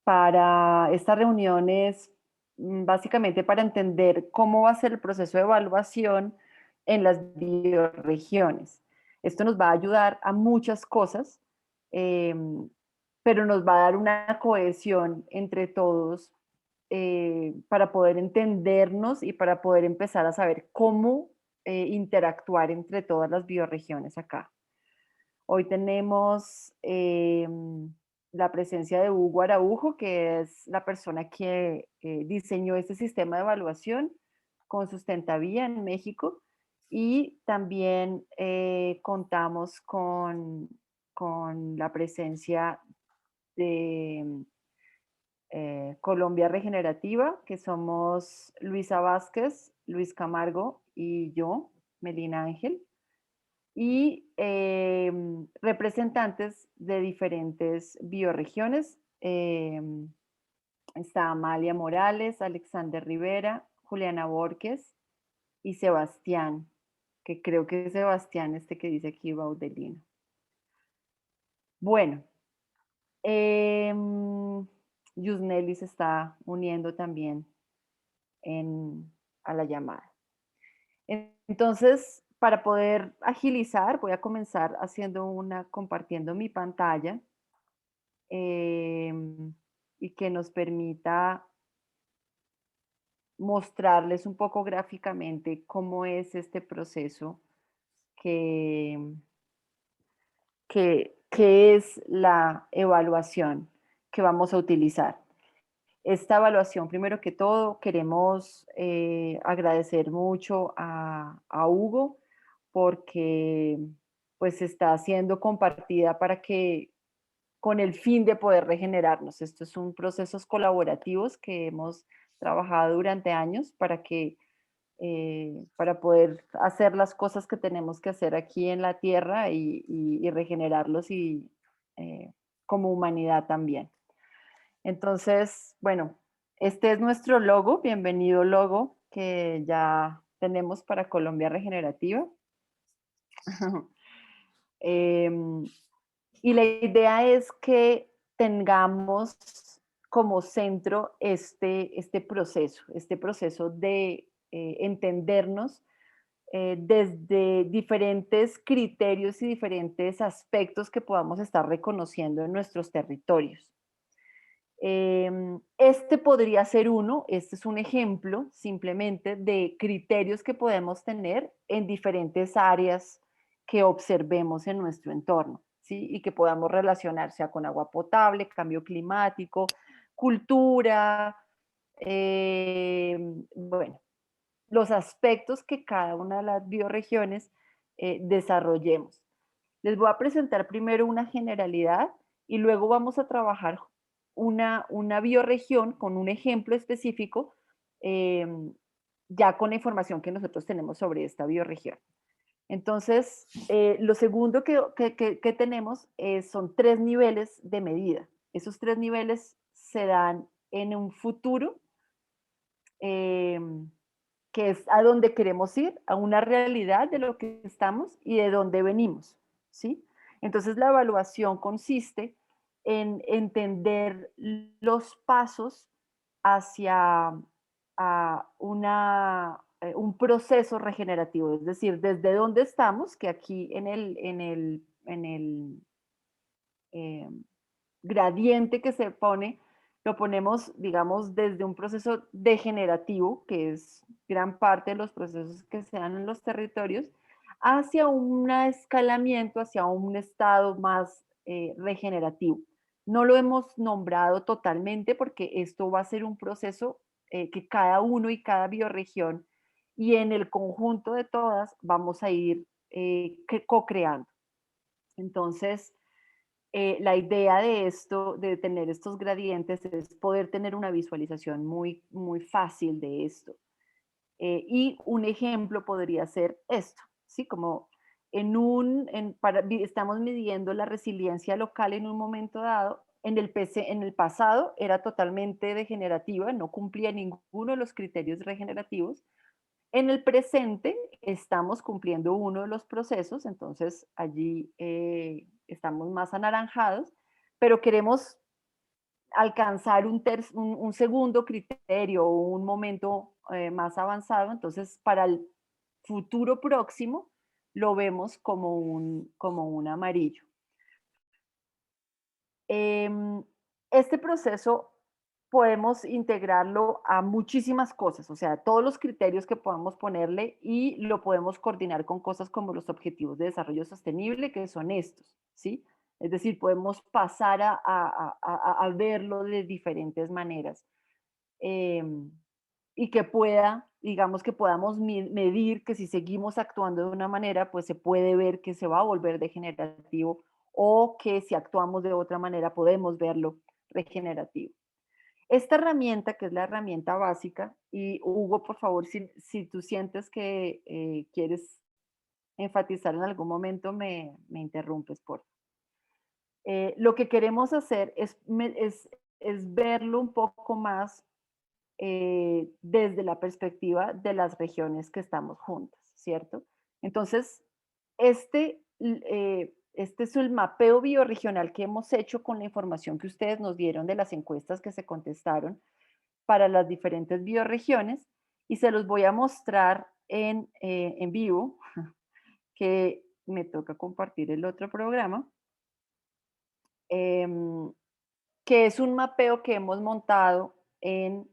para estas reuniones, básicamente para entender cómo va a ser el proceso de evaluación en las bioregiones. Esto nos va a ayudar a muchas cosas, pero nos va a dar una cohesión entre todos para poder entendernos y para poder empezar a saber cómo interactuar entre todas las bioregiones acá. Hoy tenemos la presencia de Hugo Araujo, que es la persona que diseñó este sistema de evaluación con Sustentavía en México. Y también contamos con la presencia de Colombia Regenerativa, que somos Luisa Vázquez, Luis Camargo y yo, Melina Ángel, y representantes de diferentes bioregiones. Está Amalia Morales, Alexander Rivera, Juliana Borges y Sebastián, que creo que es Sebastián este que dice aquí Baudelino. Bueno, Yusneli se está uniendo también a la llamada. Entonces, para poder agilizar, voy a comenzar compartiendo mi pantalla y que nos permita mostrarles un poco gráficamente cómo es este proceso que, que es la evaluación que vamos a utilizar. Esta evaluación, primero que todo, queremos agradecer mucho a Hugo porque pues está siendo compartida para que con el fin de poder regenerarnos. Estos son procesos colaborativos que hemos trabajado durante años para poder hacer las cosas que tenemos que hacer aquí en la Tierra y regenerarlos y como humanidad también. Entonces, bueno, este es nuestro logo, bienvenido logo que ya tenemos para Colombia Regenerativa. Y la idea es que tengamos como centro este proceso de entendernos desde diferentes criterios y diferentes aspectos que podamos estar reconociendo en nuestros territorios. Este podría ser este es un ejemplo simplemente de criterios que podemos tener en diferentes áreas que observemos en nuestro entorno, ¿sí? Y que podamos relacionar, sea con agua potable, cambio climático, cultura, bueno, los aspectos que cada una de las bioregiones desarrollemos. Les voy a presentar primero una generalidad y luego vamos a trabajar una bioregión con un ejemplo específico, eh, ya con la información que nosotros tenemos sobre esta bioregión. Entonces, lo segundo que tenemos son 3 niveles de medida. Esos 3 niveles se dan en un futuro, eh, que es a donde queremos ir, a una realidad de lo que estamos y de dónde venimos, ¿sí? Entonces la evaluación consiste en entender los pasos hacia un proceso regenerativo, es decir, desde dónde estamos, que aquí en el eh, gradiente que se pone, lo ponemos, digamos, desde un proceso degenerativo, que es gran parte de los procesos que se dan en los territorios, hacia un escalamiento, hacia un estado más regenerativo. No lo hemos nombrado totalmente porque esto va a ser un proceso que cada uno y cada bioregión y en el conjunto de todas vamos a ir co-creando. Entonces, la idea de esto, de tener estos gradientes, es poder tener una visualización muy, muy fácil de esto. Y un ejemplo podría ser esto, ¿sí? Como estamos midiendo la resiliencia local en un momento dado. En el pasado era totalmente degenerativa, no cumplía ninguno de los criterios regenerativos. En el presente estamos cumpliendo uno de los procesos, entonces allí estamos más anaranjados, pero queremos alcanzar un segundo criterio o un momento más avanzado. Entonces, para el futuro próximo, lo vemos como un amarillo. Este proceso podemos integrarlo a muchísimas cosas, o sea, todos los criterios que podamos ponerle y lo podemos coordinar con cosas como los objetivos de desarrollo sostenible, que son estos, ¿sí? Es decir, podemos pasar a verlo de diferentes maneras y que pueda, digamos que podamos medir que si seguimos actuando de una manera, pues se puede ver que se va a volver degenerativo o que si actuamos de otra manera podemos verlo regenerativo. Esta herramienta, que es la herramienta básica, y Hugo, por favor, si tú sientes que quieres enfatizar en algún momento, me interrumpes, por favor. Lo que queremos hacer es verlo un poco más desde la perspectiva de las regiones que estamos juntas, ¿cierto? Entonces, este es el mapeo biorregional que hemos hecho con la información que ustedes nos dieron de las encuestas que se contestaron para las diferentes biorregiones y se los voy a mostrar en vivo, que me toca compartir el otro programa, em, que es un mapeo que hemos montado en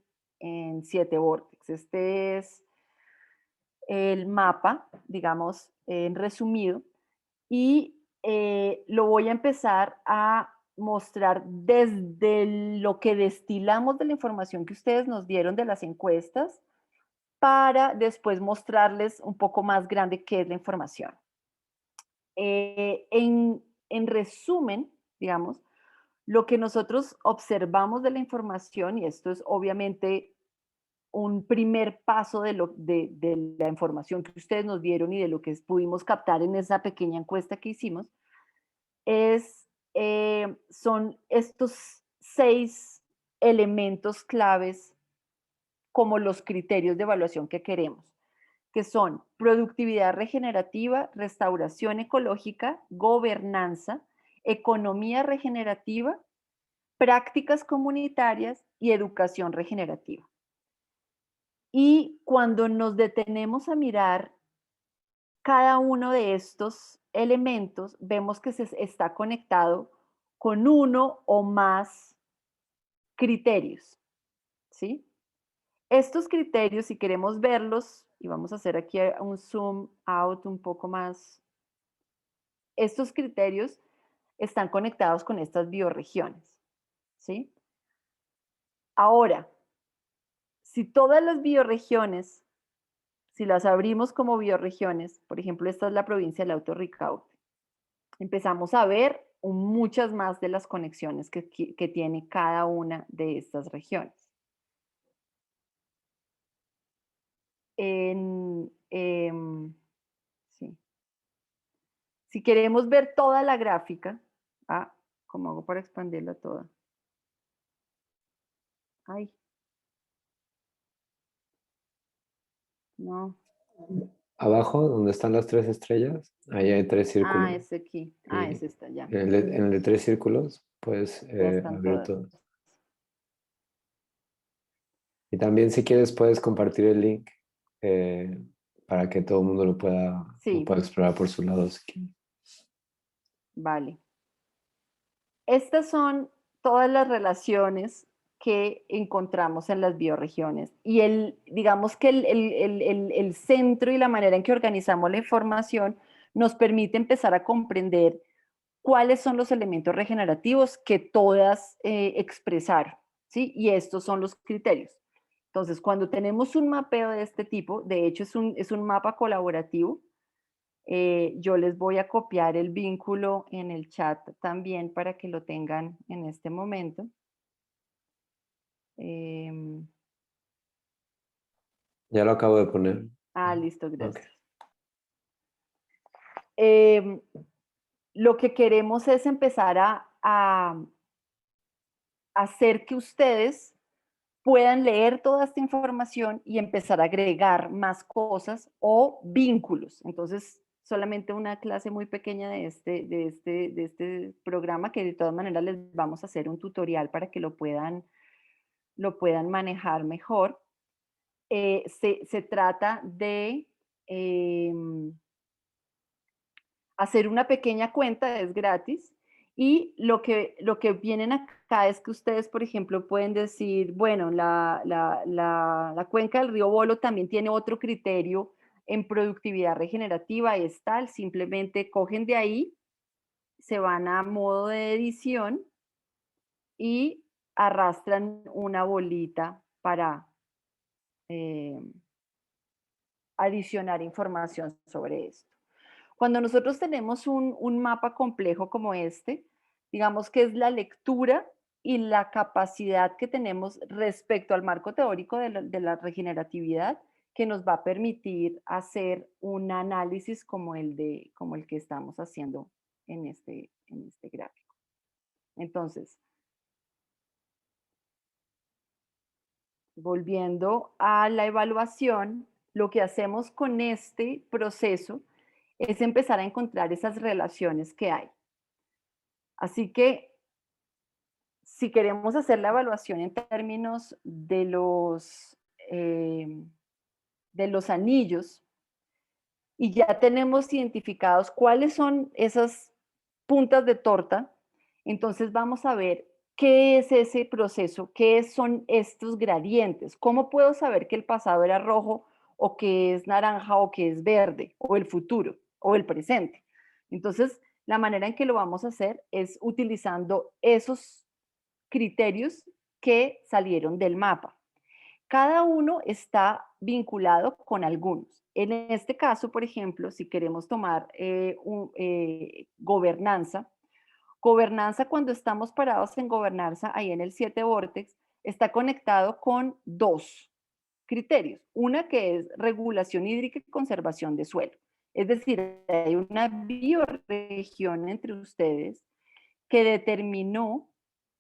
7 Vortex. Este es el mapa, digamos, en resumido, y lo voy a empezar a mostrar desde lo que destilamos de la información que ustedes nos dieron de las encuestas, para después mostrarles un poco más grande qué es la información. En resumen, digamos, lo que nosotros observamos de la información, y esto es obviamente un primer paso de la información que ustedes nos dieron y de lo que pudimos captar en esa pequeña encuesta que hicimos, son estos 6 elementos claves como los criterios de evaluación que queremos, que son productividad regenerativa, restauración ecológica, gobernanza, economía regenerativa, prácticas comunitarias y educación regenerativa. Y cuando nos detenemos a mirar cada uno de estos elementos, vemos que se está conectado con uno o más criterios, ¿sí? Estos criterios, si queremos verlos, y vamos a hacer aquí un zoom out un poco más, estos criterios están conectados con estas biorregiones, ¿sí? Ahora, si todas las biorregiones, si las abrimos como biorregiones, por ejemplo, esta es la provincia del Alto Ricaurte, empezamos a ver muchas más de las conexiones que tiene cada una de estas regiones. Sí. Si queremos ver toda la gráfica, ¿cómo hago para expandirla toda? Ay, no. Abajo, donde están las 3 estrellas, ahí hay 3 círculos. Es aquí. Y Es esta, ya. en el de 3 círculos, puedes Ya están abrir todas. todo. Y también, si quieres, puedes compartir el link para que todo el mundo lo pueda explorar por su lado. Vale. Estas son todas las relaciones que encontramos en las biorregiones. Y digamos que el centro y la manera en que organizamos la información nos permite empezar a comprender cuáles son los elementos regenerativos que todas expresaron, ¿sí? Y estos son los criterios. Entonces, cuando tenemos un mapeo de este tipo, de hecho es un mapa colaborativo, yo les voy a copiar el vínculo en el chat también para que lo tengan en este momento. Ya lo acabo de poner. Listo, gracias. Okay. Lo que queremos es empezar a hacer que ustedes puedan leer toda esta información y empezar a agregar más cosas o vínculos. Entonces, solamente una clase muy pequeña de este programa, que de todas maneras les vamos a hacer un tutorial para que lo puedan manejar mejor. Se trata de hacer una pequeña cuenta, es gratis, y lo que vienen acá es que ustedes, por ejemplo, pueden decir, bueno, la cuenca del río Bolo también tiene otro criterio en productividad regenerativa, es tal, simplemente cogen de ahí, se van a modo de edición y arrastran una bolita para eh, adicionar información sobre esto. Cuando nosotros tenemos un mapa complejo como este, digamos que es la lectura y la capacidad que tenemos respecto al marco teórico de la regeneratividad que nos va a permitir hacer un análisis como el que estamos haciendo en este gráfico. Entonces, volviendo a la evaluación, lo que hacemos con este proceso es empezar a encontrar esas relaciones que hay. Así que si queremos hacer la evaluación en términos de los anillos y ya tenemos identificados cuáles son esas puntas de torta, entonces vamos a ver qué es ese proceso, qué son estos gradientes, cómo puedo saber que el pasado era rojo o que es naranja o que es verde, o el futuro o el presente. Entonces, la manera en que lo vamos a hacer es utilizando esos criterios que salieron del mapa. Cada uno está vinculado con algunos. En este caso, por ejemplo, si queremos tomar gobernanza, gobernanza cuando estamos parados en gobernanza, ahí en el 7 Vortex, está conectado con dos criterios. Una que es regulación hídrica y conservación de suelo. Es decir, hay una bioregión entre ustedes que determinó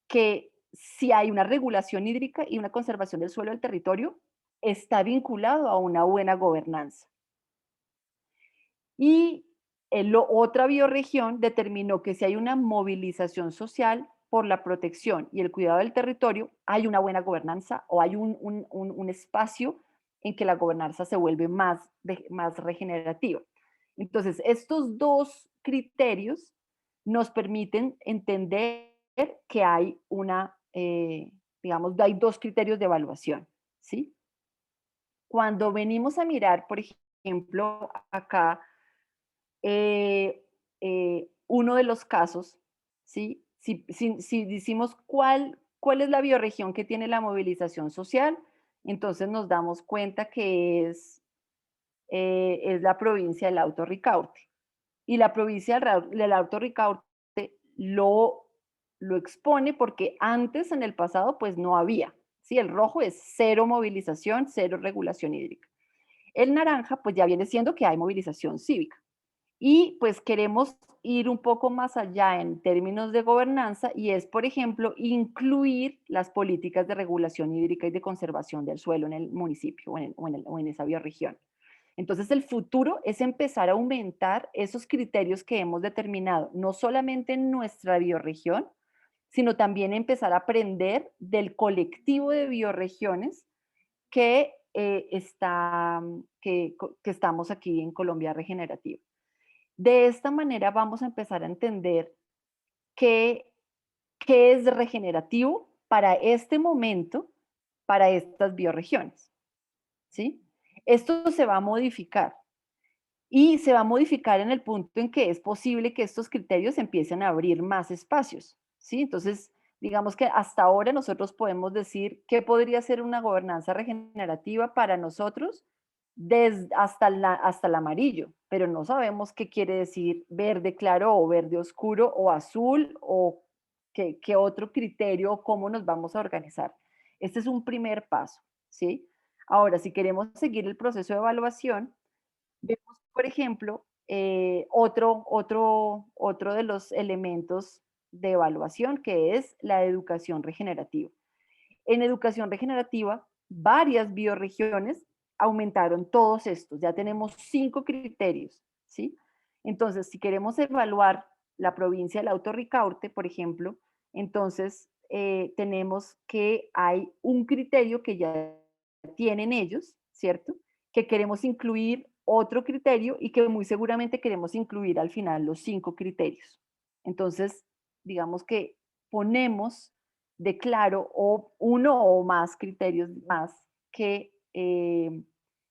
que si hay una regulación hídrica y una conservación del suelo del territorio, está vinculado a una buena gobernanza. Y otra bioregión determinó que si hay una movilización social por la protección y el cuidado del territorio, hay una buena gobernanza o hay un espacio en que la gobernanza se vuelve más regenerativa. Entonces, estos dos criterios nos permiten entender que hay digamos, hay dos criterios de evaluación, ¿sí? Cuando venimos a mirar, por ejemplo, acá, uno de los casos, ¿sí? Si decimos cuál es la bioregión que tiene la movilización social, entonces nos damos cuenta que es la provincia del Alto Ricaurte. Y la provincia del Alto Ricaurte lo, lo expone porque antes, en el pasado, pues no había. ¿Sí? El rojo es cero movilización, cero regulación hídrica. El naranja, pues ya viene siendo que hay movilización cívica. Y pues queremos ir un poco más allá en términos de gobernanza y es, por ejemplo, incluir las políticas de regulación hídrica y de conservación del suelo en el municipio o en esa bioregión. Entonces, el futuro es empezar a aumentar esos criterios que hemos determinado, no solamente en nuestra bioregión, sino también empezar a aprender del colectivo de bioregiones que, que estamos aquí en Colombia Regenerativa. De esta manera vamos a empezar a entender qué, qué es regenerativo para este momento, para estas bioregiones. ¿Sí? Esto se va a modificar y se va a modificar en el punto en que es posible que estos criterios empiecen a abrir más espacios. ¿Sí? Entonces, digamos que hasta ahora nosotros podemos decir qué podría ser una gobernanza regenerativa para nosotros hasta el amarillo, pero no sabemos qué quiere decir verde claro o verde oscuro o azul o qué otro criterio o cómo nos vamos a organizar. Este es un primer paso, ¿sí? Ahora, si queremos seguir el proceso de evaluación, vemos, por ejemplo, otro de los elementos de evaluación que es la educación regenerativa. En educación regenerativa, varias bioregiones aumentaron todos estos. Ya tenemos 5 criterios, ¿sí? Entonces, si queremos evaluar la provincia del Alto Ricaurte, por ejemplo, entonces tenemos que hay un criterio que ya tienen ellos, ¿cierto? Que queremos incluir otro criterio y que muy seguramente queremos incluir al final los 5 criterios. Entonces, digamos que ponemos de claro o uno o más criterios más que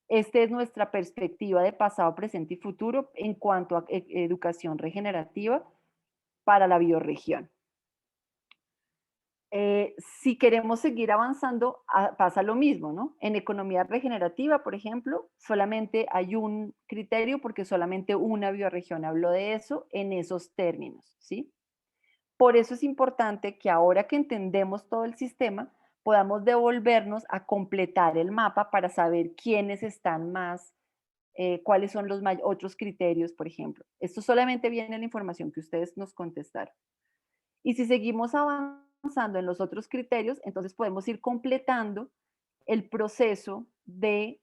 esta es nuestra perspectiva de pasado, presente y futuro en cuanto a educación regenerativa para la bioregión. Si queremos seguir avanzando, pasa lo mismo, ¿no? En economía regenerativa, por ejemplo, solamente hay un criterio porque solamente una bioregión habló de eso en esos términos, ¿sí? Por eso es importante que ahora que entendemos todo el sistema, podamos devolvernos a completar el mapa para saber quiénes están más, cuáles son los otros criterios, por ejemplo. Esto solamente viene en la información que ustedes nos contestaron. Y si seguimos avanzando en los otros criterios, entonces podemos ir completando el proceso de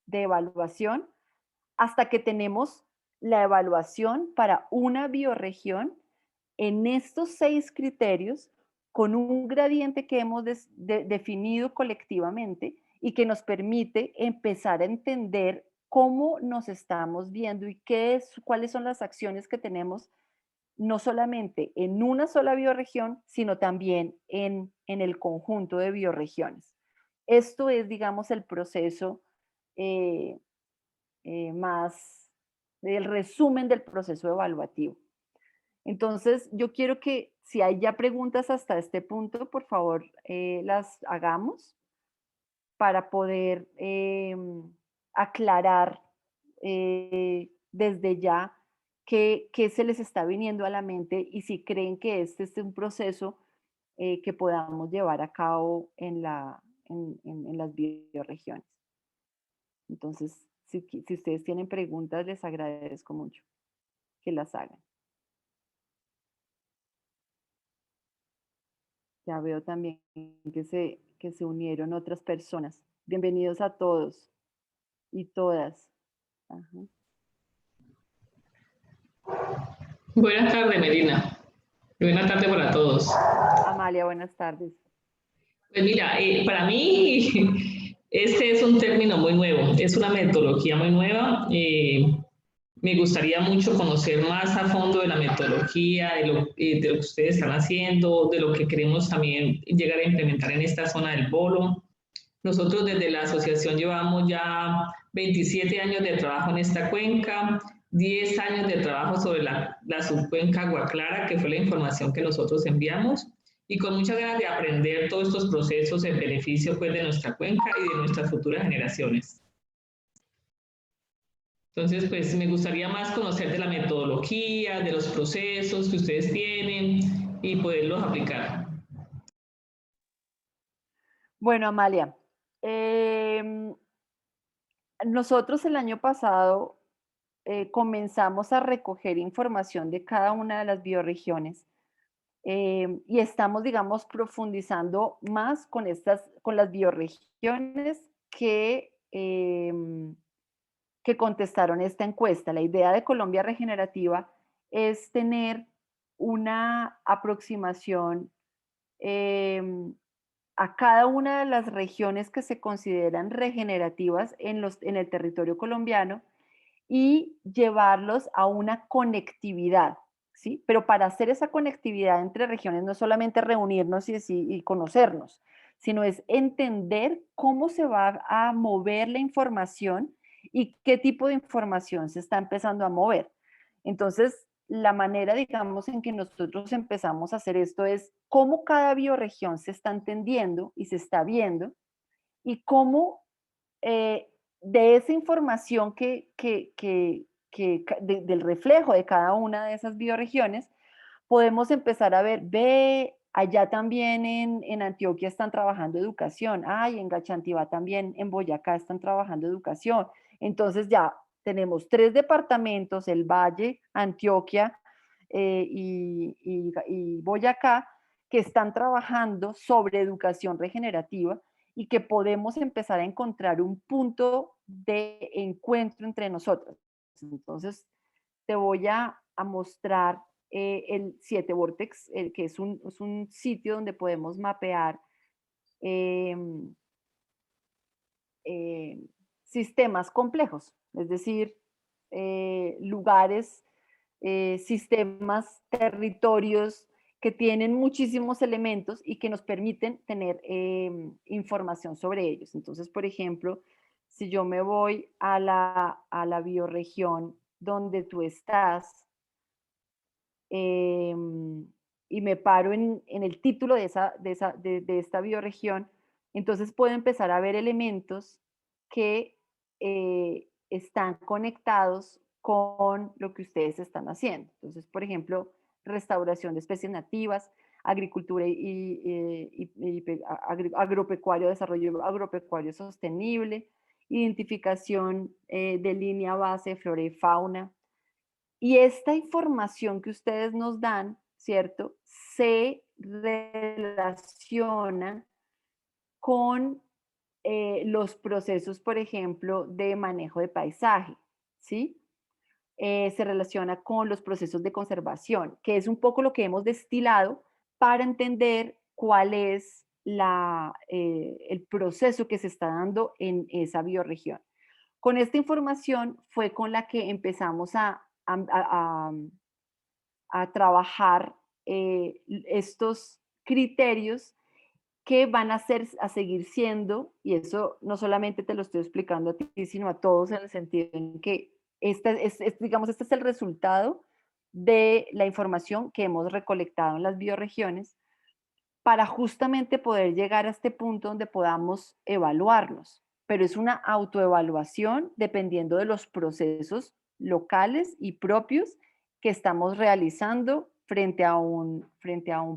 evaluación hasta que tenemos la evaluación para una bioregión en estos 6 criterios con un gradiente que hemos definido colectivamente y que nos permite empezar a entender cómo nos estamos viendo y cuáles son las acciones que tenemos no solamente en una sola bioregión, sino también en el conjunto de bioregiones. Esto es, digamos, el proceso eh, más, el resumen del proceso evaluativo. Entonces, yo quiero que si hay ya preguntas hasta este punto, por favor, las hagamos para poder aclarar desde ya qué se les está viniendo a la mente y si creen que este es un proceso que podamos llevar a cabo en las bioregiones. Entonces, si ustedes tienen preguntas, les agradezco mucho que las hagan. Ya veo también que se unieron otras personas. Bienvenidos a todos y todas. Ajá. Buenas tardes, Melina. Buenas tardes para todos. Amalia, buenas tardes. Pues mira, para mí este es un término muy nuevo, es una metodología muy nueva. Me gustaría mucho conocer más a fondo de la metodología, de lo que ustedes están haciendo, de lo que queremos también llegar a implementar en esta zona del Bolo. Nosotros desde la asociación llevamos ya 27 años de trabajo en esta cuenca, 10 años de trabajo sobre la subcuenca Agua Clara, que fue la información que nosotros enviamos, y con muchas ganas de aprender todos estos procesos en beneficio pues, de nuestra cuenca y de nuestras futuras generaciones. Entonces, pues me gustaría más conocer de la metodología, de los procesos que ustedes tienen y poderlos aplicar. Bueno, Amalia, nosotros el año pasado comenzamos a recoger información de cada una de las bioregiones y estamos, digamos, profundizando más con las bioregiones que contestaron esta encuesta. La idea de Colombia Regenerativa es tener una aproximación a cada una de las regiones que se consideran regenerativas en el territorio colombiano y llevarlos a una conectividad, ¿sí? Pero para hacer esa conectividad entre regiones no es solamente reunirnos y conocernos, sino es entender cómo se va a mover la información y qué tipo de información se está empezando a mover. Entonces, la manera, digamos, en que nosotros empezamos a hacer esto es cómo cada bioregión se está entendiendo y se está viendo y cómo de esa información del reflejo de cada una de esas bioregiones, podemos empezar a ver, allá también en Antioquia están trabajando educación, en Gachantivá también, en Boyacá están trabajando educación. Entonces ya tenemos 3 departamentos, el Valle, Antioquia y Boyacá, que están trabajando sobre educación regenerativa y que podemos empezar a encontrar un punto de encuentro entre nosotros. Entonces, te voy a mostrar el 7 Vortex, que es un sitio donde podemos mapear sistemas complejos, es decir, lugares, sistemas, territorios que tienen muchísimos elementos y que nos permiten tener información sobre ellos. Entonces, por ejemplo, si yo me voy a la bioregión donde tú estás y me paro en el título de esta bioregión, entonces puedo empezar a ver elementos que están conectados con lo que ustedes están haciendo. Entonces, por ejemplo, restauración de especies nativas, agricultura agropecuario, desarrollo agropecuario sostenible, identificación de línea base de flora y fauna. Y esta información que ustedes nos dan, ¿cierto? Se relaciona con los procesos, por ejemplo, de manejo de paisaje, ¿sí? Se relaciona con los procesos de conservación, que es un poco lo que hemos destilado para entender cuál es el proceso que se está dando en esa bioregión. Con esta información fue con la que empezamos a trabajar estos criterios que van a seguir siendo, y eso no solamente te lo estoy explicando a ti, sino a todos en el sentido en que digamos, este es el resultado de la información que hemos recolectado en las bioregiones para justamente poder llegar a este punto donde podamos evaluarnos. Pero es una autoevaluación dependiendo de los procesos locales y propios que estamos realizando frente a un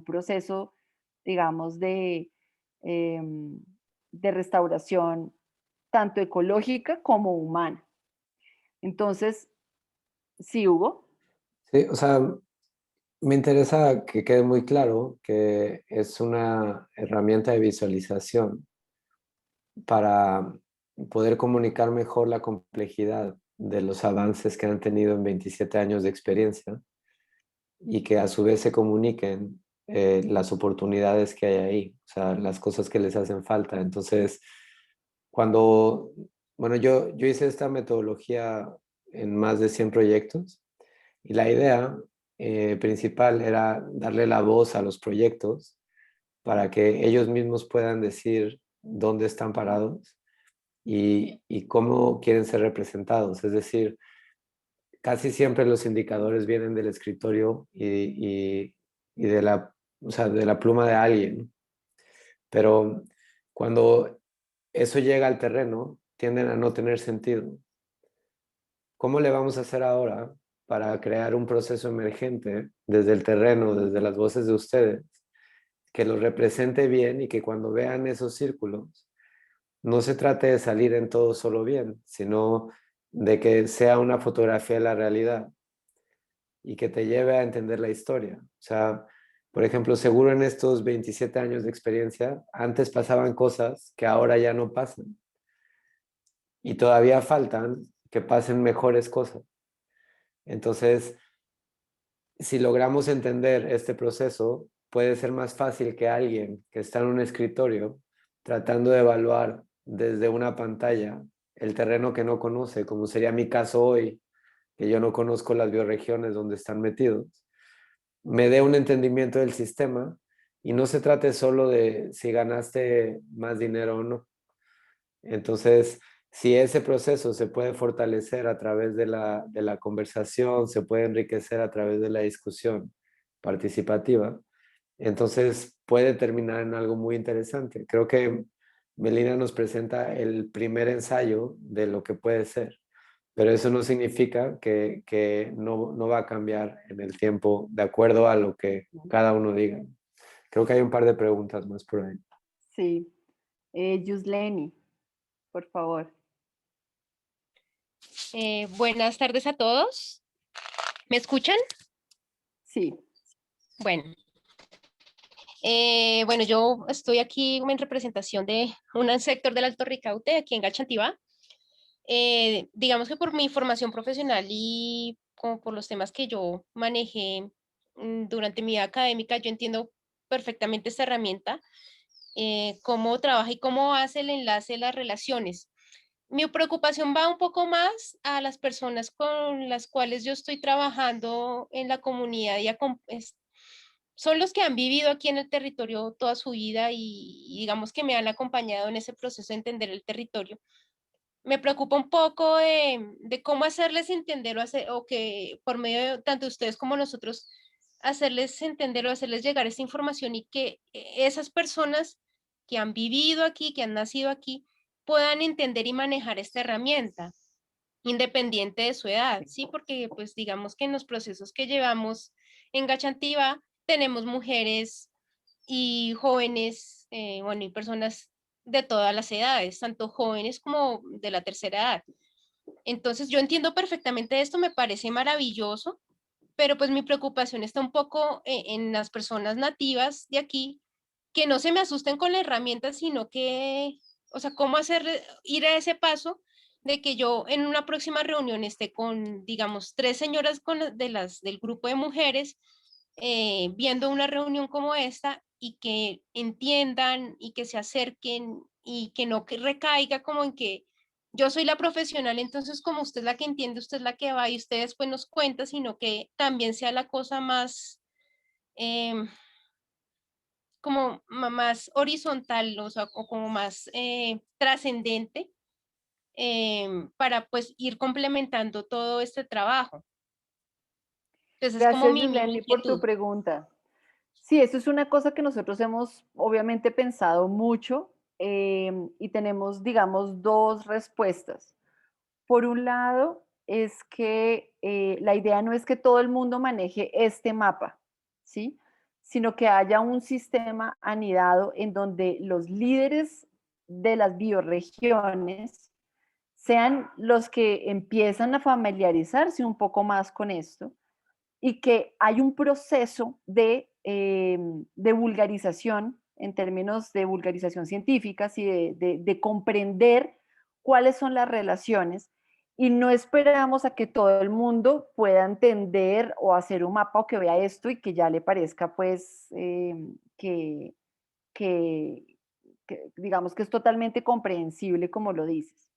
proceso, digamos, de restauración tanto ecológica como humana. Entonces, sí, Hugo. Sí, o sea, me interesa que quede muy claro que es una herramienta de visualización para poder comunicar mejor la complejidad de los avances que han tenido en 27 años de experiencia y que a su vez se comuniquen las oportunidades que hay ahí, o sea, las cosas que les hacen falta. Entonces, cuando, bueno, yo hice esta metodología en más de 100 proyectos y la idea principal era darle la voz a los proyectos para que ellos mismos puedan decir dónde están parados y cómo quieren ser representados. Es decir, casi siempre los indicadores vienen del escritorio y de o sea, de la pluma de alguien. Pero cuando eso llega al terreno, tienden a no tener sentido. ¿Cómo le vamos a hacer ahora para crear un proceso emergente desde el terreno, desde las voces de ustedes, que los represente bien y que cuando vean esos círculos, no se trate de salir en todo solo bien, sino de que sea una fotografía de la realidad y que te lleve a entender la historia? O sea, por ejemplo, seguro en estos 27 años de experiencia, antes pasaban cosas que ahora ya no pasan y todavía faltan que pasen mejores cosas. Entonces, si logramos entender este proceso, puede ser más fácil que alguien que está en un escritorio tratando de evaluar desde una pantalla el terreno que no conoce, como sería mi caso hoy, que yo no conozco las bioregiones donde están metidos, me dé un entendimiento del sistema y no se trate solo de si ganaste más dinero o no. Entonces, si ese proceso se puede fortalecer a través de la conversación, se puede enriquecer a través de la discusión participativa, entonces puede terminar en algo muy interesante. Creo que Melina nos presenta el primer ensayo de lo que puede ser, pero eso no significa que no va a cambiar en el tiempo de acuerdo a lo que cada uno diga. Creo que hay un par de preguntas más por ahí. Sí. Yusleni, por favor. Buenas tardes a todos. ¿Me escuchan? Sí. Bueno. Bueno, yo estoy aquí en representación de un sector del Alto Ricaute, aquí en Galchantibá. Digamos que por mi formación profesional y como por los temas que yo manejé durante mi vida académica, yo entiendo perfectamente esta herramienta, cómo trabaja y cómo hace el enlace de las relaciones. Mi preocupación va un poco más a las personas con las cuales yo estoy trabajando en la comunidad y son los que han vivido aquí en el territorio toda su vida y digamos que me han acompañado en ese proceso de entender el territorio. Me preocupa un poco de cómo hacerles entender o que por medio de tanto ustedes como nosotros, hacerles entender o hacerles llegar esta información y que esas personas que han vivido aquí, que han nacido aquí, puedan entender y manejar esta herramienta, independiente de su edad, ¿sí? Porque pues digamos que en los procesos que llevamos en Gachantiva tenemos mujeres y jóvenes, bueno, y personas de todas las edades, tanto jóvenes como de la tercera edad. Entonces, yo entiendo perfectamente esto, me parece maravilloso, pero pues mi preocupación está un poco en las personas nativas de aquí, que no se me asusten con la herramienta, sino que, o sea, cómo hacer, ir a ese paso de que yo en una próxima reunión esté con, digamos, 3 señoras del grupo de mujeres viendo una reunión como esta y que entiendan y que se acerquen y que no que recaiga como en que yo soy la profesional, entonces como usted es la que entiende, usted es la que va y usted después nos cuenta, sino que también sea la cosa más, em, como más horizontal, o sea, o como más trascendente para pues ir complementando todo este trabajo. Entonces es como Gracias, mi Yuleni, por tu inquietud. pregunta. Sí, eso es una cosa que nosotros hemos obviamente pensado mucho y tenemos, digamos, dos respuestas. Por un lado, es que la idea no es que todo el mundo maneje este mapa, ¿sí? Sino que haya un sistema anidado en donde los líderes de las bioregiones sean los que empiezan a familiarizarse un poco más con esto y que hay un proceso de vulgarización en términos de vulgarización científica y de comprender cuáles son las relaciones y no esperamos a que todo el mundo pueda entender o hacer un mapa o que vea esto y que ya le parezca pues que, digamos que es totalmente comprensible como lo dices.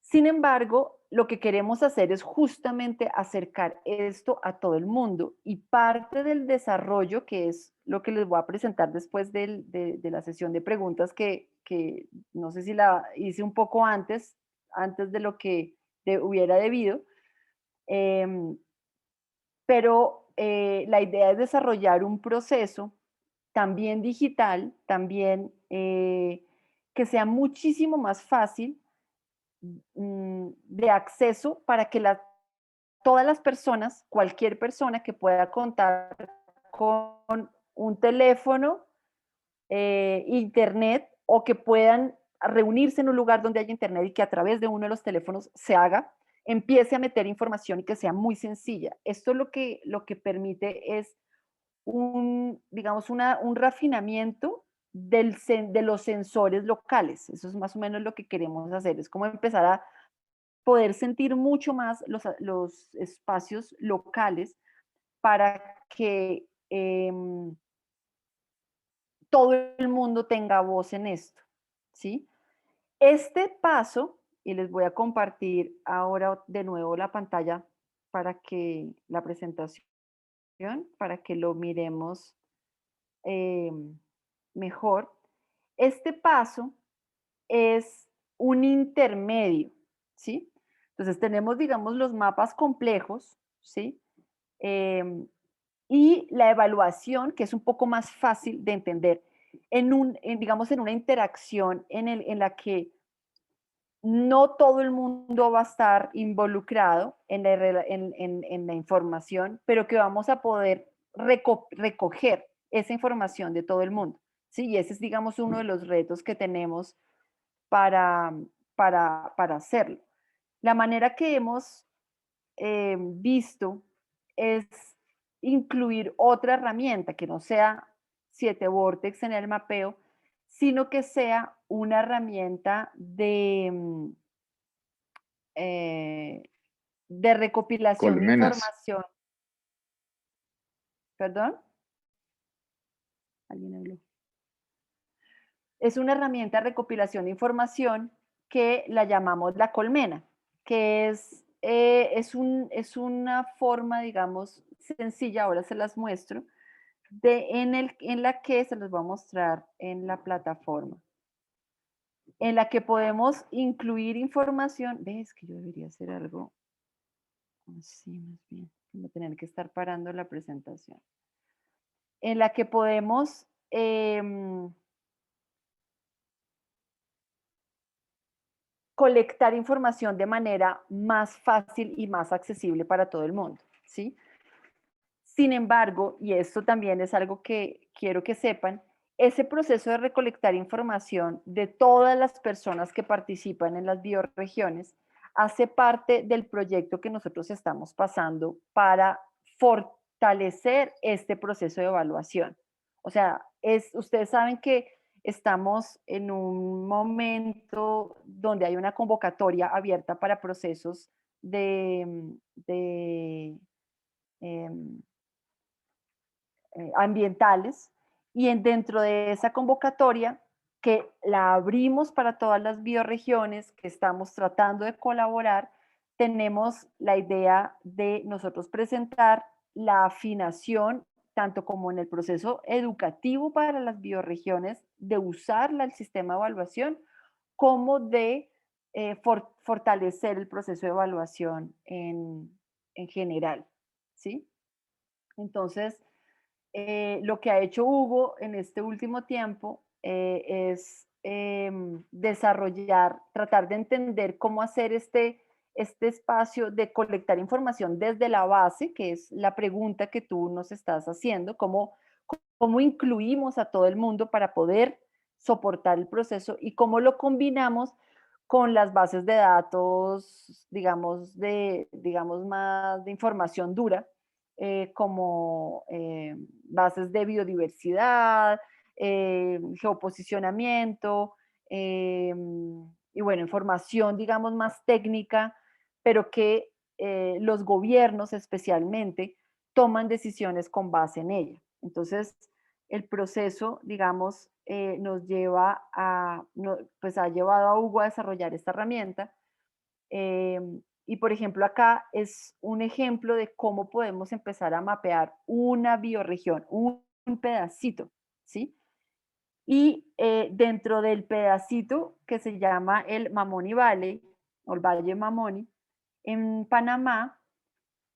Sin embargo, lo que queremos hacer es justamente acercar esto a todo el mundo y parte del desarrollo, que es lo que les voy a presentar después de la sesión de preguntas que no sé si la hice un poco antes de lo que hubiera debido, em, pero la idea es desarrollar un proceso también digital, también que sea muchísimo más fácil de acceso para que todas las personas, cualquier persona que pueda contar con un teléfono, internet o que puedan reunirse en un lugar donde haya internet y que a través de uno de los teléfonos se haga, empiece a meter información y que sea muy sencilla. Esto lo que permite es digamos, un refinamiento de los sensores locales. Eso es más o menos lo que queremos hacer. Es como empezar a poder sentir mucho más los espacios locales para que todo el mundo tenga voz en esto, ¿sí? Este paso, y les voy a compartir ahora de nuevo la pantalla para que la presentación, para que lo miremos mejor. Este paso es un intermedio, ¿sí? Entonces tenemos, digamos, los mapas complejos, ¿sí? Em, y la evaluación, que es un poco más fácil de entender, digamos, en una interacción en la que no todo el mundo va a estar involucrado en la información, pero que vamos a poder recoger esa información de todo el mundo. ¿Sí? Y ese es, digamos, uno de los retos que tenemos para, para hacerlo. La manera que hemos visto es incluir otra herramienta que no sea 7 Vortex en el mapeo, sino que sea una herramienta de recopilación de Colmenas. información. ¿Perdón? ¿Alguien habló? Es una herramienta de recopilación de información que la llamamos la colmena, que es una forma, digamos, sencilla, ahora se las muestro, en la que se los voy a mostrar en la plataforma, en la que podemos incluir información. ¿Ves que yo debería hacer algo así más bien? No tener que estar parando la presentación. En la que podemos colectar información de manera más fácil y más accesible para todo el mundo, ¿sí? Sin embargo, y esto también es algo que quiero que sepan, ese proceso de recolectar información de todas las personas que participan en las bioregiones hace parte del proyecto que nosotros estamos pasando para fortalecer este proceso de evaluación. O sea, ustedes saben que estamos en un momento donde hay una convocatoria abierta para procesos de ambientales, y dentro de esa convocatoria, que la abrimos para todas las bioregiones que estamos tratando de colaborar, tenemos la idea de nosotros presentar la afinación, tanto como en el proceso educativo para las bioregiones, de usarla el sistema de evaluación, como de fortalecer el proceso de evaluación en general, ¿sí? Entonces, lo que ha hecho Hugo en este último tiempo es desarrollar, tratar de entender cómo hacer este espacio de colectar información desde la base, que es la pregunta que tú nos estás haciendo, cómo incluimos a todo el mundo para poder soportar el proceso y cómo lo combinamos con las bases de datos, digamos más de información dura, como bases de biodiversidad, geoposicionamiento, y bueno, información, digamos, más técnica, pero que los gobiernos especialmente toman decisiones con base en ella. Entonces, el proceso, digamos, nos lleva pues ha llevado a Hugo a desarrollar esta herramienta. Y por ejemplo, acá es un ejemplo de cómo podemos empezar a mapear una bioregión, un pedacito, ¿sí? Y dentro del pedacito que se llama el Mamoni Valley, o el Valle Mamoni, en Panamá,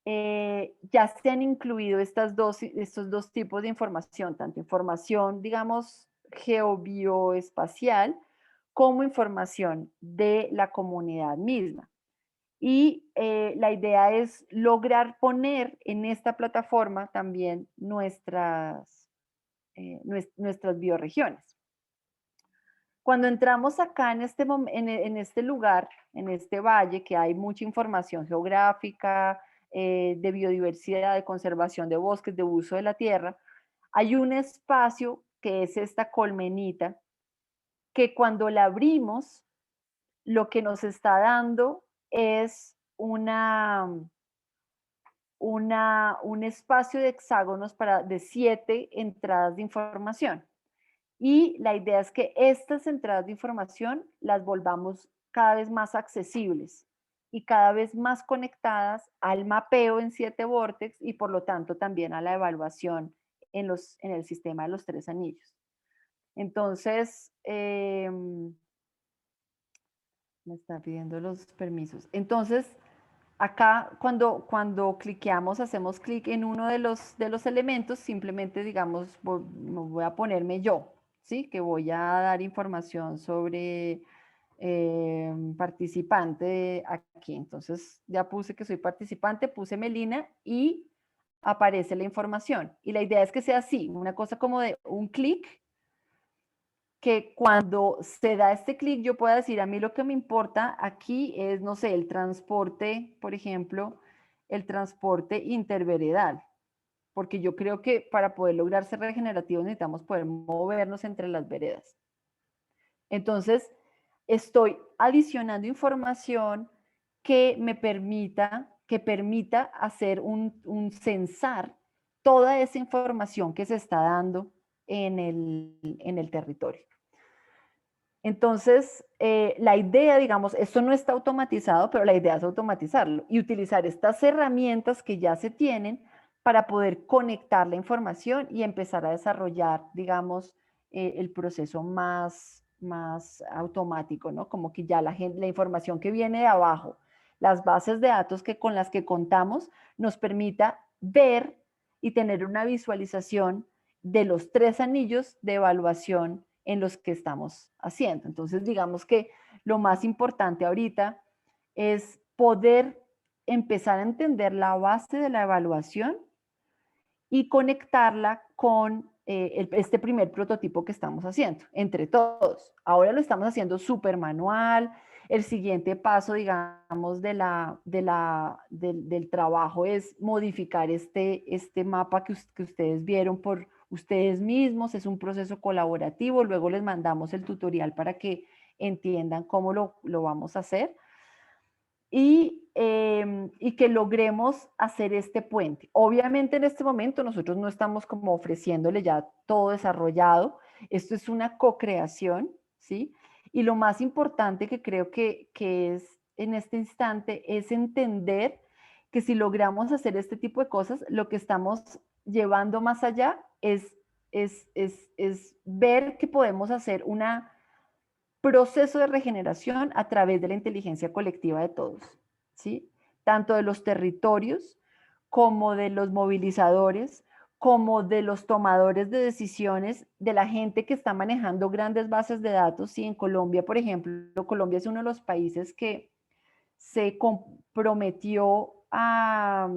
ya se han incluido estos dos tipos de información, tanto información, digamos, geobioespacial, como información de la comunidad misma. Y la idea es lograr poner en esta plataforma también nuestras bioregiones. Cuando entramos acá en este lugar, en este valle, que hay mucha información geográfica, de biodiversidad, de conservación de bosques, de uso de la tierra, hay un espacio que es esta colmenita, que cuando la abrimos, lo que nos está dando es un espacio de hexágonos de 7 entradas de información. Y la idea es que estas entradas de información las volvamos cada vez más accesibles y cada vez más conectadas al mapeo en 7 vórtex y por lo tanto también a la evaluación en el sistema de los 3 anillos. Entonces, me está pidiendo los permisos. Entonces, acá cuando cliqueamos, hacemos clic en uno de los elementos, simplemente digamos, voy a ponerme yo, ¿sí? Que voy a dar información sobre participante aquí. Entonces ya puse que soy participante, puse Melina y aparece la información. Y la idea es que sea así, una cosa como de un clic, que cuando se da este clic yo pueda decir, a mí lo que me importa aquí es, no sé, el transporte, por ejemplo, el transporte interveredal, porque yo creo que para poder lograr ser regenerativos necesitamos poder movernos entre las veredas. Entonces, estoy adicionando información que permita hacer un censar toda esa información que se está dando en el territorio. Entonces, la idea, digamos, esto no está automatizado, pero la idea es automatizarlo y utilizar estas herramientas que ya se tienen para poder conectar la información y empezar a desarrollar, digamos, el proceso más automático, ¿no? Como que ya la información que viene de abajo, las bases de datos con las que contamos, nos permita ver y tener una visualización de los 3 anillos de evaluación en los que estamos haciendo. Entonces, digamos que lo más importante ahorita es poder empezar a entender la base de la evaluación y conectarla con este primer prototipo que estamos haciendo, entre todos. Ahora lo estamos haciendo súper manual. El siguiente paso, digamos, del trabajo es modificar este mapa que ustedes vieron por ustedes mismos. Es un proceso colaborativo. Luego les mandamos el tutorial para que entiendan cómo lo vamos a hacer. Y que logremos hacer este puente. Obviamente en este momento nosotros no estamos como ofreciéndole ya todo desarrollado. Esto es una co-creación, ¿sí? Y lo más importante que creo que es en este instante es entender que si logramos hacer este tipo de cosas, lo que estamos llevando más allá es ver que podemos hacer una proceso de regeneración a través de la inteligencia colectiva de todos, ¿sí? Tanto de los territorios como de los movilizadores, como de los tomadores de decisiones, de la gente que está manejando grandes bases de datos. Sí, en Colombia, por ejemplo, Colombia es uno de los países que se comprometió a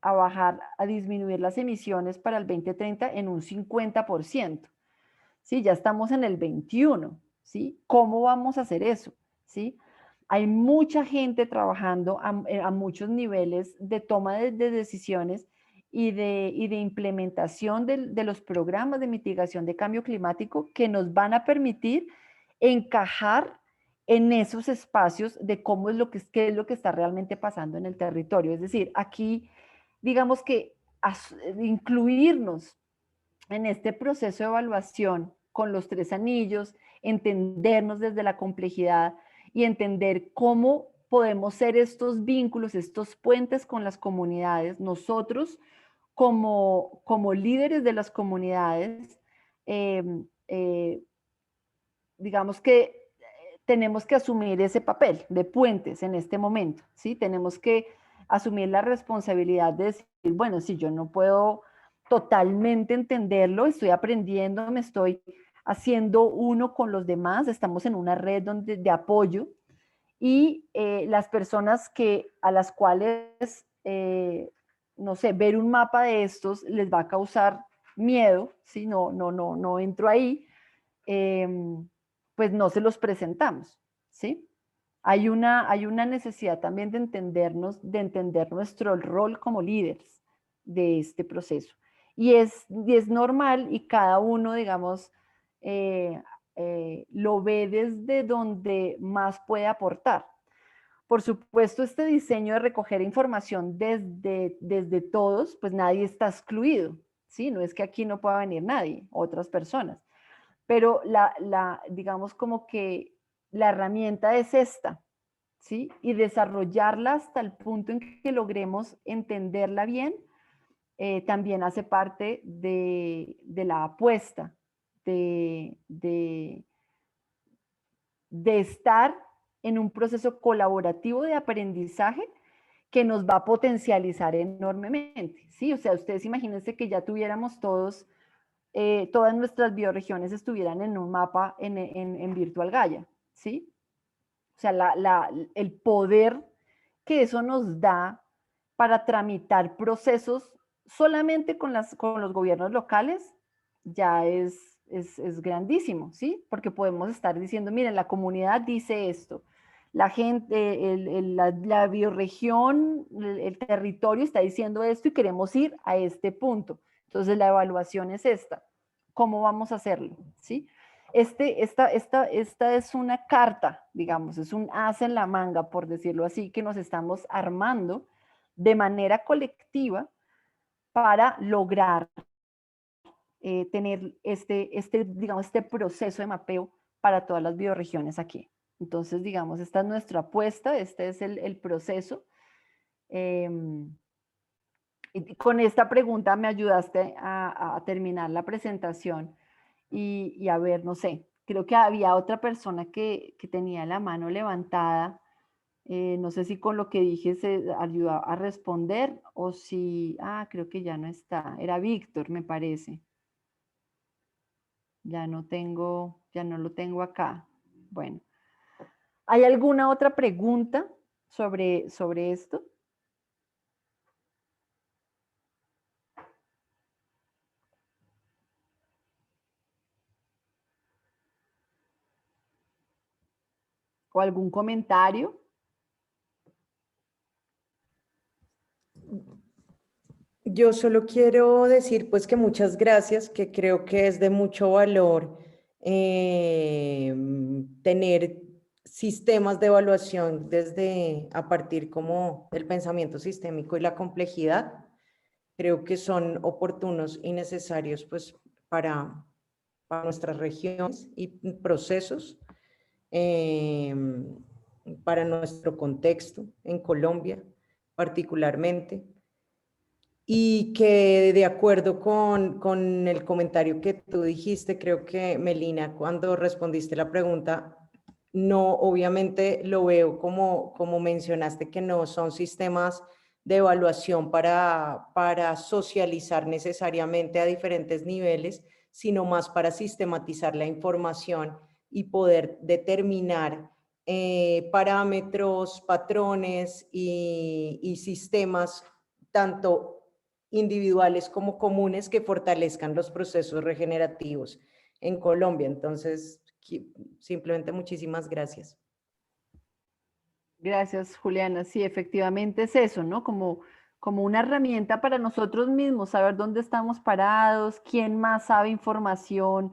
bajar, a disminuir las emisiones para el 2030 en un 50%. ¿Sí? Ya estamos en el 21, ¿sí? ¿Cómo vamos a hacer eso? ¿Sí? Hay mucha gente trabajando a muchos niveles de toma de decisiones y de implementación de los programas de mitigación de cambio climático que nos van a permitir encajar en esos espacios de cómo es qué es lo que está realmente pasando en el territorio. Es decir, aquí, digamos que incluirnos en este proceso de evaluación con los 3 anillos, entendernos desde la complejidad y entender cómo podemos ser estos vínculos, estos puentes con las comunidades, nosotros como líderes de las comunidades, eh, eh, digamos que tenemos que asumir ese papel de puentes en este momento, ¿sí? Tenemos que asumir la responsabilidad de decir, bueno, si yo no puedo totalmente entenderlo, estoy aprendiendo, me estoy haciendo uno con los demás, estamos en una red de apoyo y las personas a las cuales, no sé, ver un mapa de estos les va a causar miedo, ¿sí? No entro ahí, pues no se los presentamos, ¿sí? Hay una necesidad también de de entender nuestro rol como líderes de este proceso. Y es normal y cada uno, digamos, lo ve desde donde más puede aportar. Por supuesto, este diseño de recoger información desde todos, pues nadie está excluido, ¿sí? No es que aquí no pueda venir nadie, otras personas, pero digamos como que la herramienta es esta, ¿sí? Y desarrollarla hasta el punto en que logremos entenderla bien, también hace parte de la apuesta, de estar en un proceso colaborativo de aprendizaje que nos va a potencializar enormemente, ¿sí? O sea, ustedes imagínense que ya tuviéramos todas nuestras bioregiones estuvieran en un mapa en Virtual Gaia, ¿sí? O sea, el poder que eso nos da para tramitar procesos solamente con los gobiernos locales ya es grandísimo, ¿sí? Porque podemos estar diciendo, miren, la comunidad dice esto, la gente, la bioregión, el territorio está diciendo esto y queremos ir a este punto. Entonces la evaluación es esta. ¿Cómo vamos a hacerlo? ¿Sí? Esta es una carta, digamos, es un as en la manga, por decirlo así, que nos estamos armando de manera colectiva para lograr tener digamos, este proceso de mapeo para todas las bioregiones aquí. Entonces, digamos, esta es nuestra apuesta, este es el proceso. Y con esta pregunta me ayudaste a terminar la presentación y a ver, no sé, creo que había otra persona que tenía la mano levantada. No sé si con lo que dije se ayudó a responder o si, creo que ya no está. Era Víctor, me parece. Ya no lo tengo acá. Bueno, ¿hay alguna otra pregunta sobre esto? ¿O algún comentario? Yo solo quiero decir pues que muchas gracias, que creo que es de mucho valor tener sistemas de evaluación desde a partir como del pensamiento sistémico y la complejidad. Creo que son oportunos y necesarios pues para nuestras regiones y procesos, para nuestro contexto en Colombia particularmente. Y que de acuerdo con el comentario que tú dijiste, creo que Melina, cuando respondiste la pregunta, no, obviamente lo veo como mencionaste, que no son sistemas de evaluación para socializar necesariamente a diferentes niveles, sino más para sistematizar la información y poder determinar parámetros, patrones y sistemas tanto individuales como comunes que fortalezcan los procesos regenerativos en Colombia. Entonces, simplemente muchísimas gracias. Gracias, Juliana. Sí, efectivamente es eso, ¿no? Como una herramienta para nosotros mismos, saber dónde estamos parados, quién más sabe información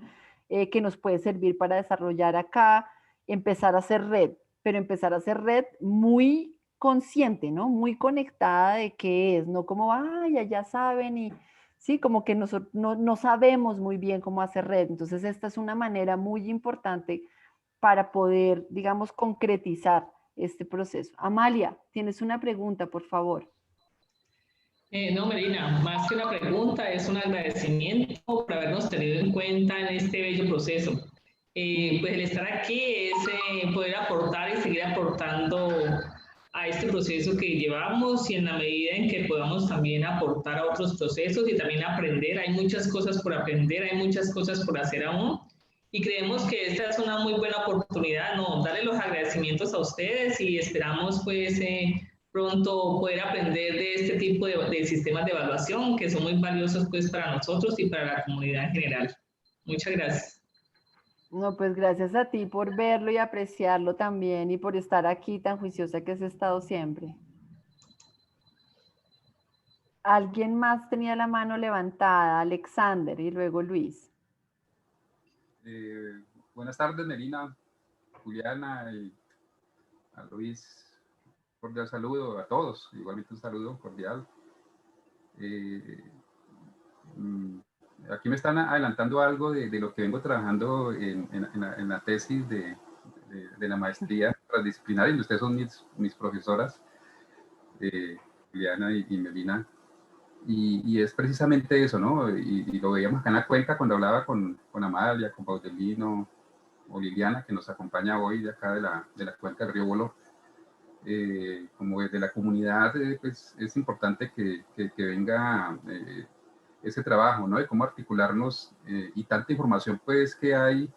que nos puede servir para desarrollar acá, empezar a hacer red, pero empezar a hacer red muy consciente, ¿no? Muy conectada de qué es, no como, ya saben y sí, como que no sabemos muy bien cómo hacer red. Entonces, esta es una manera muy importante para poder, digamos, concretizar este proceso. Amalia, tienes una pregunta, por favor. No, Melina, más que una pregunta, es un agradecimiento por habernos tenido en cuenta en este bello proceso. Pues el estar aquí es poder aportar y seguir aportando a este proceso que llevamos y en la medida en que podamos también aportar a otros procesos y también aprender. Hay muchas cosas por aprender, hay muchas cosas por hacer aún y creemos que esta es una muy buena oportunidad, ¿no? Darle los agradecimientos a ustedes y esperamos pues pronto poder aprender de este tipo de sistemas de evaluación que son muy valiosos pues para nosotros y para la comunidad en general. Muchas gracias. No, pues gracias a ti por verlo y apreciarlo también y por estar aquí tan juiciosa que has estado siempre. ¿Alguien más tenía la mano levantada? Alexander y luego Luis. Buenas tardes, Melina, Juliana y a Luis. Cordial saludo a todos, igualmente un saludo cordial. Aquí me están adelantando algo de lo que vengo trabajando en la tesis de la maestría transdisciplinaria, y ustedes son mis profesoras, Juliana y Melina, y es precisamente eso, ¿no? Y lo veíamos acá en la cuenca cuando hablaba con Amalia, con Baudelino o Liliana, que nos acompaña hoy de acá de la cuenca del río Bolo. Como desde la comunidad, pues es importante que venga ese trabajo, ¿no? De cómo articularnos y tanta información pues que hay,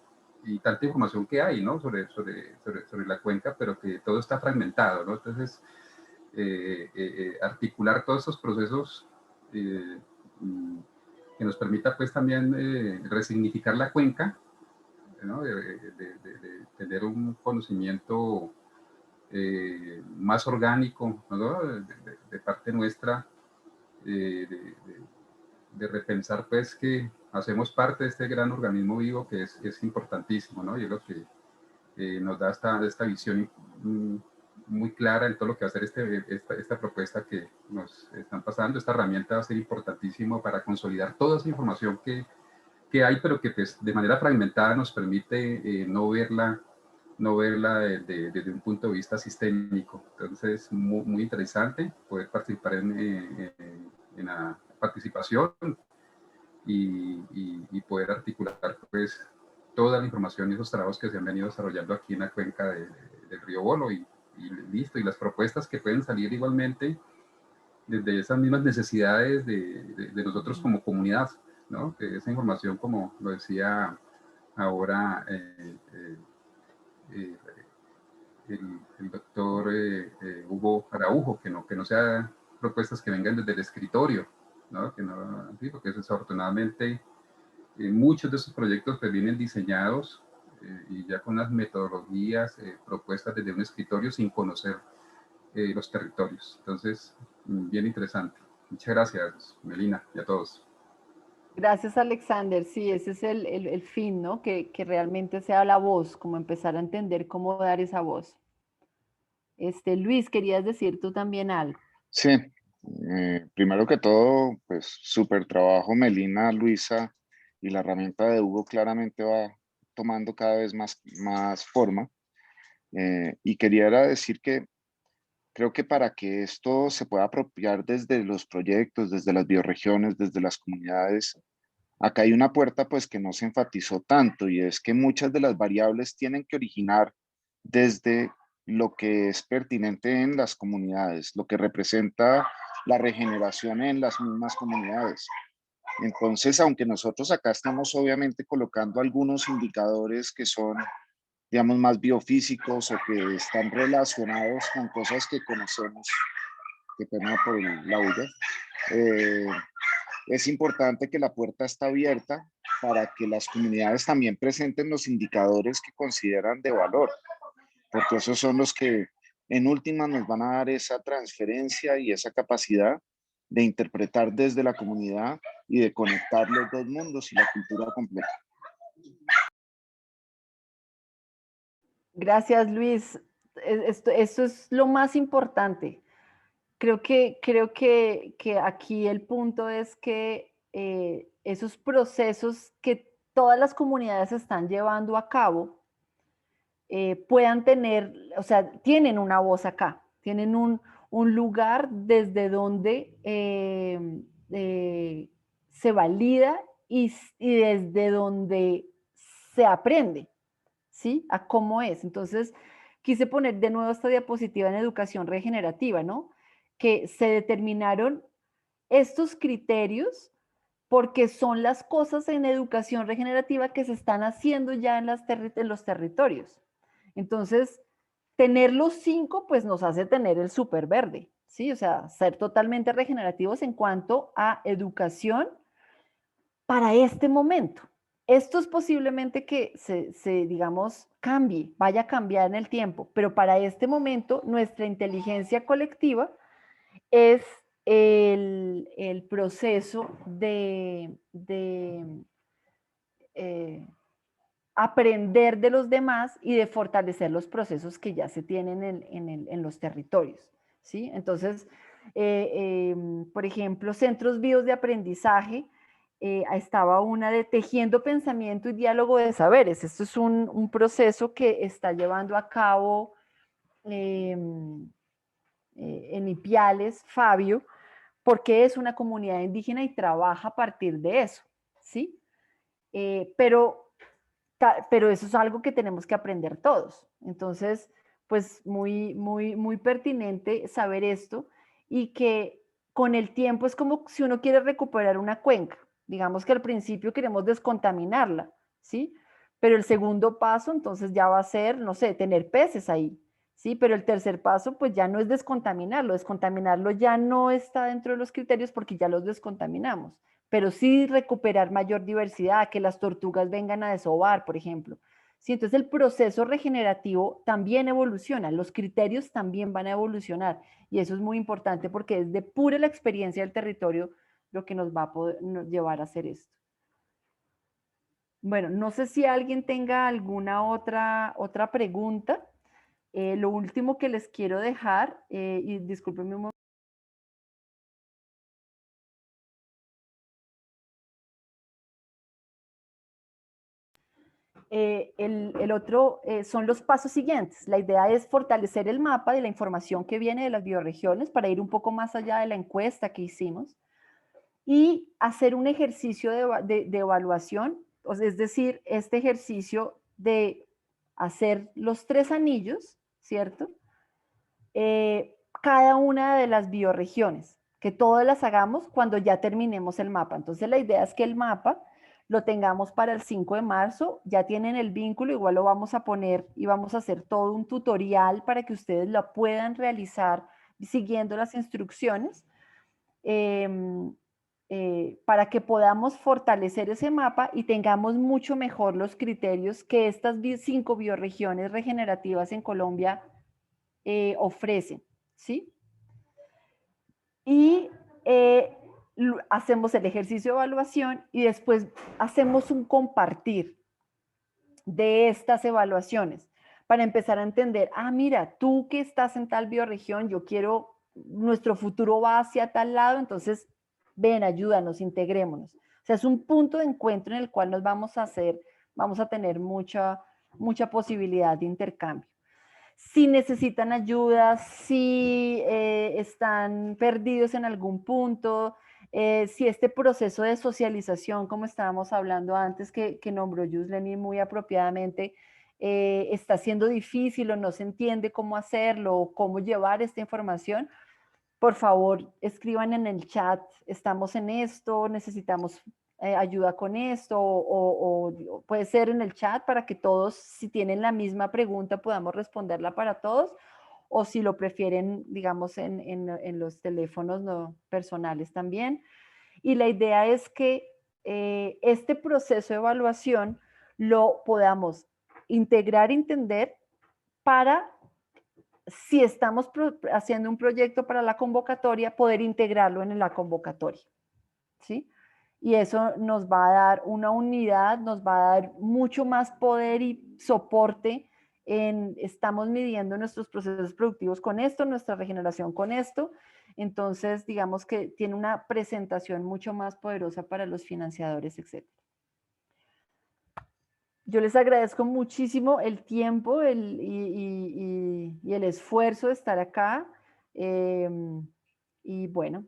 ¿no? Sobre la cuenca, pero que todo está fragmentado, ¿no? Entonces, articular todos estos procesos que nos permita pues también resignificar la cuenca, ¿no? De tener un conocimiento más orgánico, ¿no? De parte nuestra, de repensar pues que hacemos parte de este gran organismo vivo que es importantísimo, ¿no? Y es lo que nos da esta visión muy clara en todo lo que va a ser esta propuesta que nos están pasando. Esta herramienta va a ser importantísimo para consolidar toda esa información que hay, pero que pues, de manera fragmentada nos permite no verla desde un punto de vista sistémico. Entonces, muy interesante poder participar en la participación y poder articular pues toda la información y esos trabajos que se han venido desarrollando aquí en la cuenca del río Bolo y listo, y las propuestas que pueden salir igualmente desde esas mismas necesidades de nosotros como comunidad, ¿no? Que esa información, como lo decía ahora el doctor Hugo Araujo, que no sea propuestas que vengan desde el escritorio, ¿no? Que no, sí, porque desafortunadamente muchos de esos proyectos pues, vienen diseñados y ya con las metodologías propuestas desde un escritorio sin conocer los territorios. Entonces, bien interesante. Muchas gracias, Melina, y a todos. Gracias, Alexander. Sí, ese es el fin, ¿no? Que realmente sea la voz, como empezar a entender cómo dar esa voz. Luis, querías decir tú también algo. Sí, primero que todo, pues súper trabajo, Melina, Luisa, y la herramienta de Hugo claramente va tomando cada vez más forma. Y quería era decir que creo que para que esto se pueda apropiar desde los proyectos, desde las bioregiones, desde las comunidades, acá hay una puerta pues que no se enfatizó tanto y es que muchas de las variables tienen que originar desde lo que es pertinente en las comunidades, lo que representa la regeneración en las mismas comunidades. Entonces, aunque nosotros acá estamos obviamente colocando algunos indicadores que son, digamos, más biofísicos o que están relacionados con cosas que conocemos, que pena por la bulla, es importante que la puerta está abierta para que las comunidades también presenten los indicadores que consideran de valor, porque esos son los que en última nos van a dar esa transferencia y esa capacidad de interpretar desde la comunidad y de conectar los dos mundos y la cultura completa. Gracias, Luis. Esto es lo más importante. Creo que aquí el punto es que esos procesos que todas las comunidades están llevando a cabo puedan tener, o sea, tienen una voz acá, tienen un lugar desde donde se valida y desde donde se aprende, ¿sí? A cómo es. Entonces, quise poner de nuevo esta diapositiva en educación regenerativa, ¿no? Que se determinaron estos criterios porque son las cosas en educación regenerativa que se están haciendo ya en los territorios. Entonces, tener los 5, pues nos hace tener el súper verde, ¿sí? O sea, ser totalmente regenerativos en cuanto a educación para este momento. Esto es posiblemente que digamos, cambie, vaya a cambiar en el tiempo, pero para este momento nuestra inteligencia colectiva es el proceso de aprender de los demás y de fortalecer los procesos que ya se tienen en los territorios, ¿sí? Entonces, por ejemplo, centros vivos de aprendizaje, estaba una de tejiendo pensamiento y diálogo de saberes. Esto es un proceso que está llevando a cabo en Ipiales, Fabio, porque es una comunidad indígena y trabaja a partir de eso, ¿sí? Pero eso es algo que tenemos que aprender todos. Entonces, pues muy pertinente saber esto y que con el tiempo es como si uno quiere recuperar una cuenca. Digamos que al principio queremos descontaminarla, ¿sí? Pero el segundo paso entonces ya va a ser, no sé, tener peces ahí, ¿sí? Pero el tercer paso pues ya no es descontaminarlo ya no está dentro de los criterios porque ya los descontaminamos, pero sí recuperar mayor diversidad, que las tortugas vengan a desovar, por ejemplo. Sí, entonces el proceso regenerativo también evoluciona, los criterios también van a evolucionar y eso es muy importante porque es de pura la experiencia del territorio lo que nos va a poder llevar a hacer esto. Bueno, no sé si alguien tenga alguna otra pregunta. Lo último que les quiero dejar, y discúlpenme un momento. El otro son los pasos siguientes. La idea es fortalecer el mapa de la información que viene de las bioregiones para ir un poco más allá de la encuesta que hicimos y hacer un ejercicio de evaluación, es decir, este ejercicio de hacer los 3 anillos, ¿cierto? Cada una de las bioregiones, que todas las hagamos cuando ya terminemos el mapa. Entonces la idea es que el mapa lo tengamos para el 5 de marzo, ya tienen el vínculo, igual lo vamos a poner y vamos a hacer todo un tutorial para que ustedes lo puedan realizar siguiendo las instrucciones, para que podamos fortalecer ese mapa y tengamos mucho mejor los criterios que estas 5 bioregiones regenerativas en Colombia ofrecen, ¿sí? Y hacemos el ejercicio de evaluación y después hacemos un compartir de estas evaluaciones para empezar a entender, mira, tú que estás en tal bioregión, yo quiero, nuestro futuro va hacia tal lado, entonces ven, ayúdanos, integrémonos. O sea, es un punto de encuentro en el cual nos vamos a tener mucha posibilidad de intercambio. Si necesitan ayuda, si están perdidos en algún punto, si este proceso de socialización, como estábamos hablando antes, que nombró Yusleni muy apropiadamente, está siendo difícil o no se entiende cómo hacerlo o cómo llevar esta información, por favor, escriban en el chat, estamos en esto, necesitamos ayuda con esto, o puede ser en el chat para que todos, si tienen la misma pregunta, podamos responderla para todos, o si lo prefieren, digamos, en los teléfonos no personales también. Y la idea es que este proceso de evaluación lo podamos integrar, entender para, si estamos haciendo un proyecto para la convocatoria, poder integrarlo en la convocatoria, ¿sí? Y eso nos va a dar una unidad, nos va a dar mucho más poder y soporte estamos midiendo nuestros procesos productivos con esto, nuestra regeneración con esto. Entonces, digamos que tiene una presentación mucho más poderosa para los financiadores, etc. Yo les agradezco muchísimo el tiempo y el esfuerzo de estar acá. Y bueno,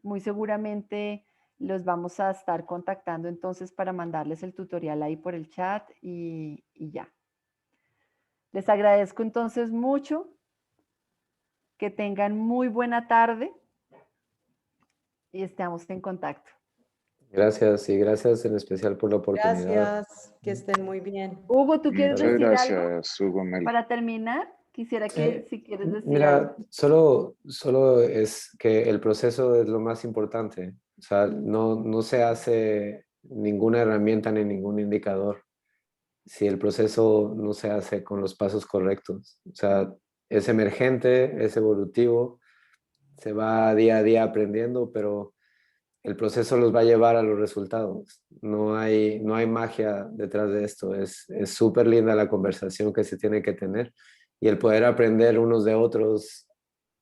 muy seguramente los vamos a estar contactando entonces para mandarles el tutorial ahí por el chat y ya. Les agradezco entonces mucho. Que tengan muy buena tarde y estamos en contacto. Gracias y gracias en especial por la oportunidad. Gracias, que estén muy bien. Hugo, ¿tú quieres Muchas decir algo gracias, Hugo Mel. para terminar? Quisiera que si quieres decir Mira, algo. solo es que el proceso es lo más importante. O sea, no se hace ninguna herramienta ni ningún indicador si el proceso no se hace con los pasos correctos. O sea, es emergente, es evolutivo, se va día a día aprendiendo, pero el proceso los va a llevar a los resultados. No hay magia detrás de esto. Es súper linda la conversación que se tiene que tener y el poder aprender unos de otros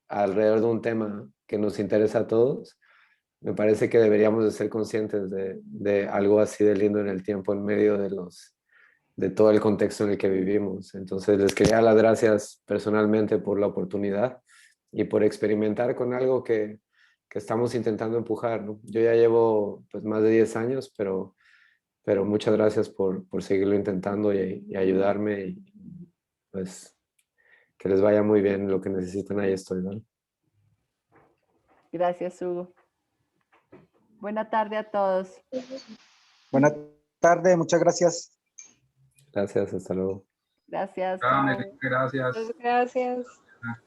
alrededor de un tema que nos interesa a todos. Me parece que deberíamos de ser conscientes de algo así de lindo en el tiempo, en medio de todo el contexto en el que vivimos. Entonces les quería dar las gracias personalmente por la oportunidad y por experimentar con algo que estamos intentando empujar, ¿no? Yo ya llevo pues más de 10 años, pero muchas gracias por seguirlo intentando y ayudarme y pues que les vaya muy bien lo que necesiten, ahí estoy, ¿no? Gracias, Hugo. Buena tarde a todos. Buena tarde, muchas gracias. Gracias, hasta luego. Gracias. Chao, Chao. Mel, gracias. Gracias.